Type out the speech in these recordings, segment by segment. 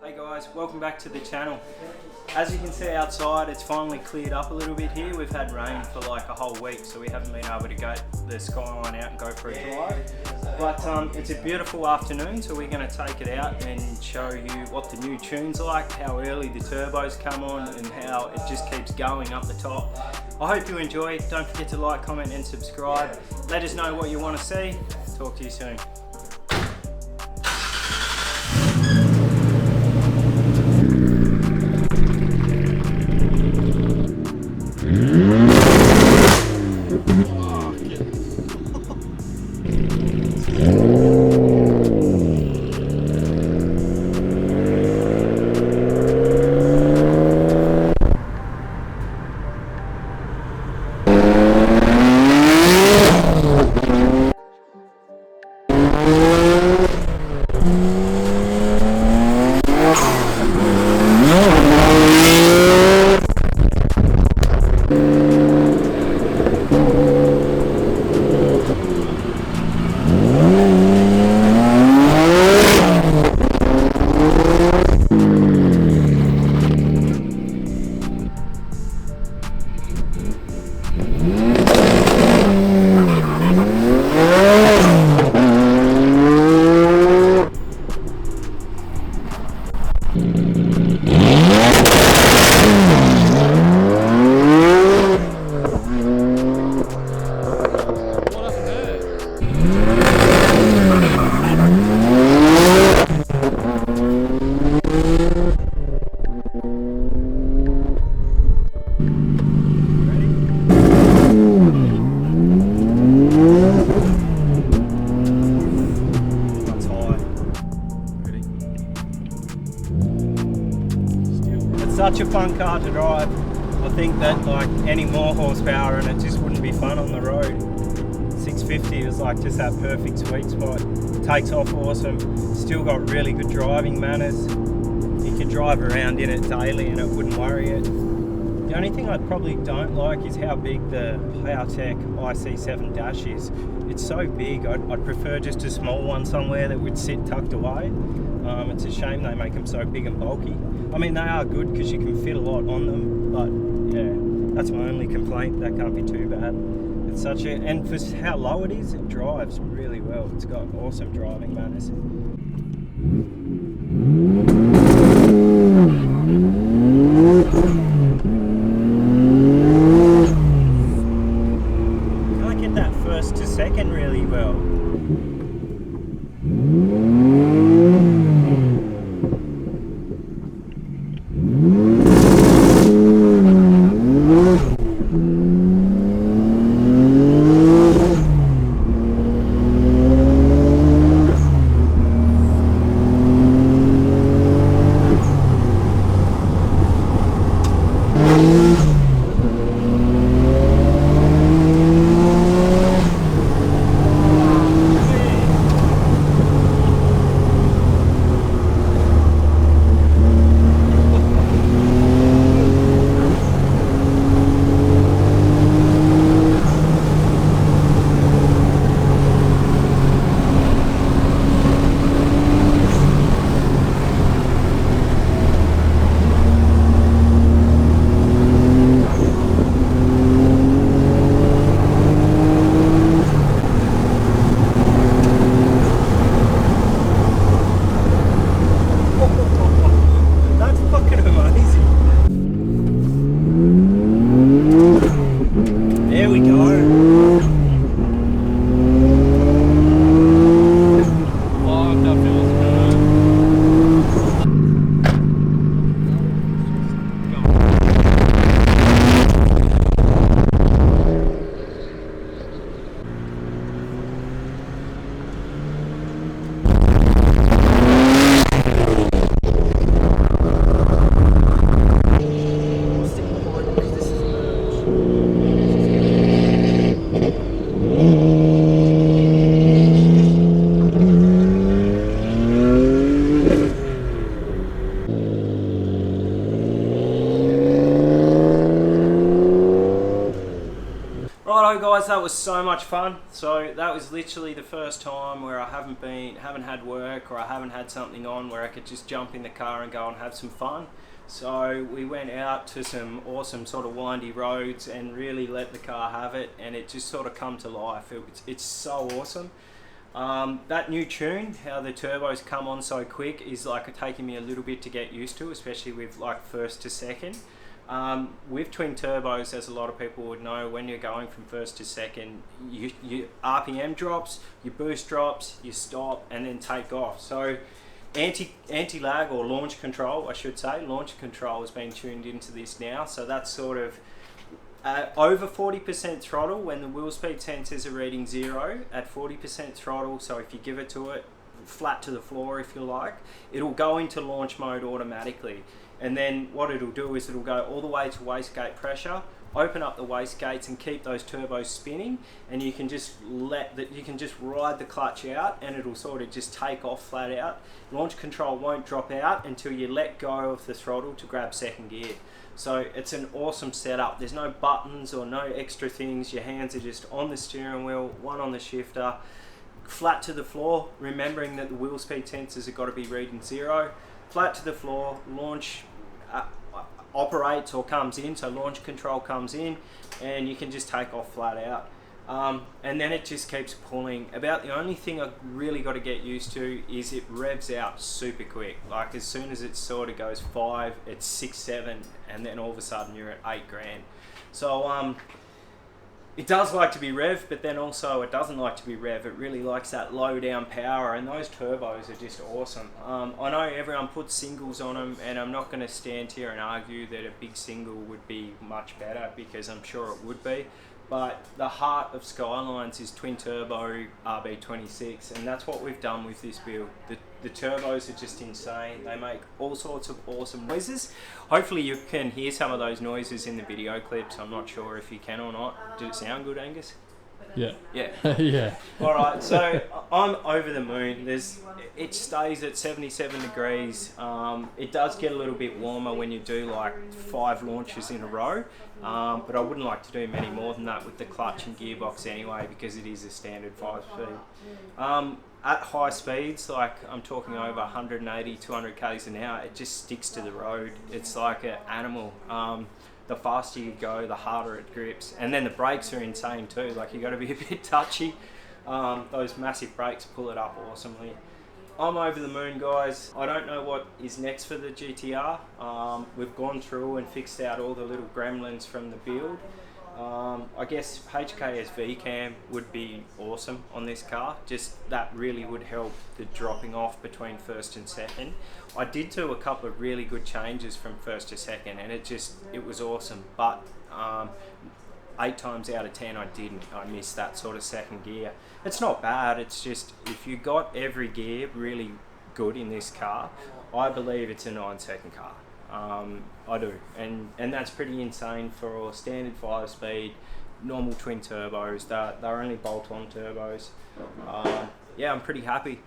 Hey guys, welcome back to the channel. As you can see outside, it's finally cleared up a little bit here. We've had rain for like a whole week, so we haven't been able to get the Skyline out and go for a drive. But it's a beautiful afternoon, so we're going to take it out and show you what the new tune's like, how early the turbos come on, and how it just keeps going up the top. I hope you enjoy it. Don't forget to like, comment and subscribe. Let us know what you want to see. Talk to you soon. Such a fun car to drive. I think that like any more horsepower and it just wouldn't be fun on the road. 650 is like just that perfect sweet spot. Takes off awesome. Still got really good driving manners. You could drive around in it daily and it wouldn't worry it. The only thing I probably don't like is how big the Powtech IC7 dash is. It's so big, I'd prefer just a small one somewhere that would sit tucked away. It's a shame they make them so big and bulky. I mean, they are good because you can fit a lot on them, but yeah, that's my only complaint. That can't be too bad. It's such a, and for how low it is, it drives really well. It's got awesome driving manners. Can't get that first to second really well. go guys, that was so much fun. So that was literally the first time where I haven't had work, or I haven't had something on where I could just jump in the car and go and have some fun. So we went out to some awesome sort of windy roads and really let the car have it, and it just sort of come to life. It's so awesome. That new tune, how the turbos come on so quick, is like taking me a little bit to get used to, especially with like first to second. With twin turbos, as a lot of people would know, when you're going from first to second, you RPM drops, your boost drops, you stop, and then take off. So anti-lag, or launch control, I should say, launch control has been tuned into this now. So that's sort of over 40% throttle when the wheel speed sensors are reading 0 at 40% throttle. So if you give it to it flat to the floor, if you like, it'll go into launch mode automatically. And then what it'll do is it'll go all the way to wastegate pressure, open up the wastegates and keep those turbos spinning, and you can just ride the clutch out, and it'll sort of just take off flat out. Launch control won't drop out until you let go of the throttle to grab second gear. So it's an awesome setup. There's no buttons or no extra things. Your hands are just on the steering wheel, one on the shifter, flat to the floor, remembering that the wheel speed sensors have got to be reading 0. Flat to the floor, launch operates or comes in, so launch control comes in, and you can just take off flat out. And then it just keeps pulling. About the only thing I've really got to get used to is it revs out super quick. Like as soon as it sort of goes 5, it's 6, 7, and then all of a sudden you're at 8 grand. So it does like to be rev, but then also it doesn't like to be rev. It really likes that low down power, and those turbos are just awesome. I know everyone puts singles on them, and I'm not going to stand here and argue that a big single would be much better, because I'm sure it would be. But the heart of Skylines is twin turbo RB26, and that's what we've done with this build. The turbos are just insane. They make all sorts of awesome noises. Hopefully you can hear some of those noises in the video clips. I'm not sure if you can or not. Did it sound good, Angus? Yeah. Yeah. Yeah. All right, so I'm over the moon. It stays at 77 degrees. It does get a little bit warmer when you do like 5 launches in a row, but I wouldn't like to do many more than that with the clutch and gearbox anyway, because it is a standard 5-speed. At high speeds, like I'm talking over 180, 200 k's an hour, it just sticks to the road. It's like an animal. The faster you go, the harder it grips. And then the brakes are insane too. Like you got to be a bit touchy. Those massive brakes pull it up awesomely. I'm over the moon, guys. I don't know what is next for the GTR. We've gone through and fixed out all the little gremlins from the build. I guess HKS VCAM would be awesome on this car. Just that really would help the dropping off between first and second. I did do a couple of really good changes from first to second, and it was awesome. But 8 times out of 10 I didn't. I missed that sort of second gear. It's not bad, it's just if you got every gear really good in this car, I believe it's a 9-second car. I do, and that's pretty insane for a standard 5-speed, normal twin turbos. They're only bolt-on turbos. Yeah, I'm pretty happy.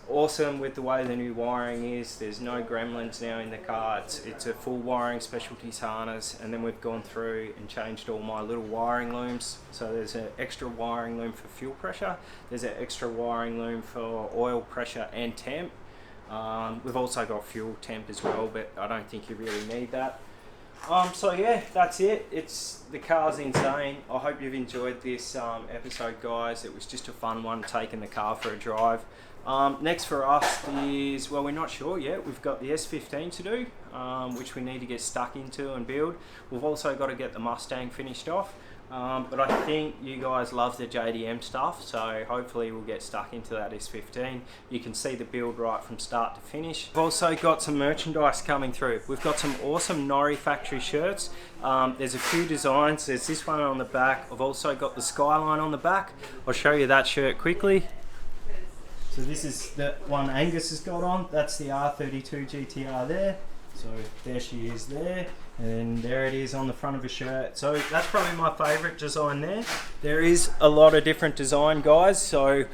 Awesome with the way the new wiring is. There's no gremlins now in the car. It's a full wiring specialties harness, and then we've gone through and changed all my little wiring looms. So there's an extra wiring loom for fuel pressure. There's an extra wiring loom for oil pressure and temp. We've also got fuel temp as well, but I don't think you really need that. So yeah, that's it. The car's insane. I hope you've enjoyed this episode, guys. It was just a fun one, taking the car for a drive. Next for us is, well, we're not sure yet. We've got the S15 to do, which we need to get stuck into and build. We've also got to get the Mustang finished off. But I think you guys love the JDM stuff, so hopefully we'll get stuck into that S15. You can see the build right from start to finish. We've also got some merchandise coming through. We've got some awesome Norrie factory shirts. There's a few designs. There's this one on the back. I've also got the Skyline on the back. I'll show you that shirt quickly. So this is the one Angus has got on. That's the R32 GTR there. So there she is there. And there it is on the front of a shirt. So that's probably my favourite design there. There is a lot of different design, guys. So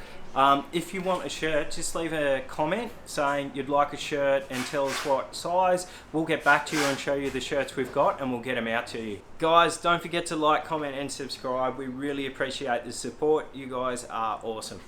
If you want a shirt, just leave a comment saying you'd like a shirt and tell us what size. We'll get back to you and show you the shirts we've got, and we'll get them out to you. Guys, don't forget to like, comment and subscribe. We really appreciate the support. You guys are awesome.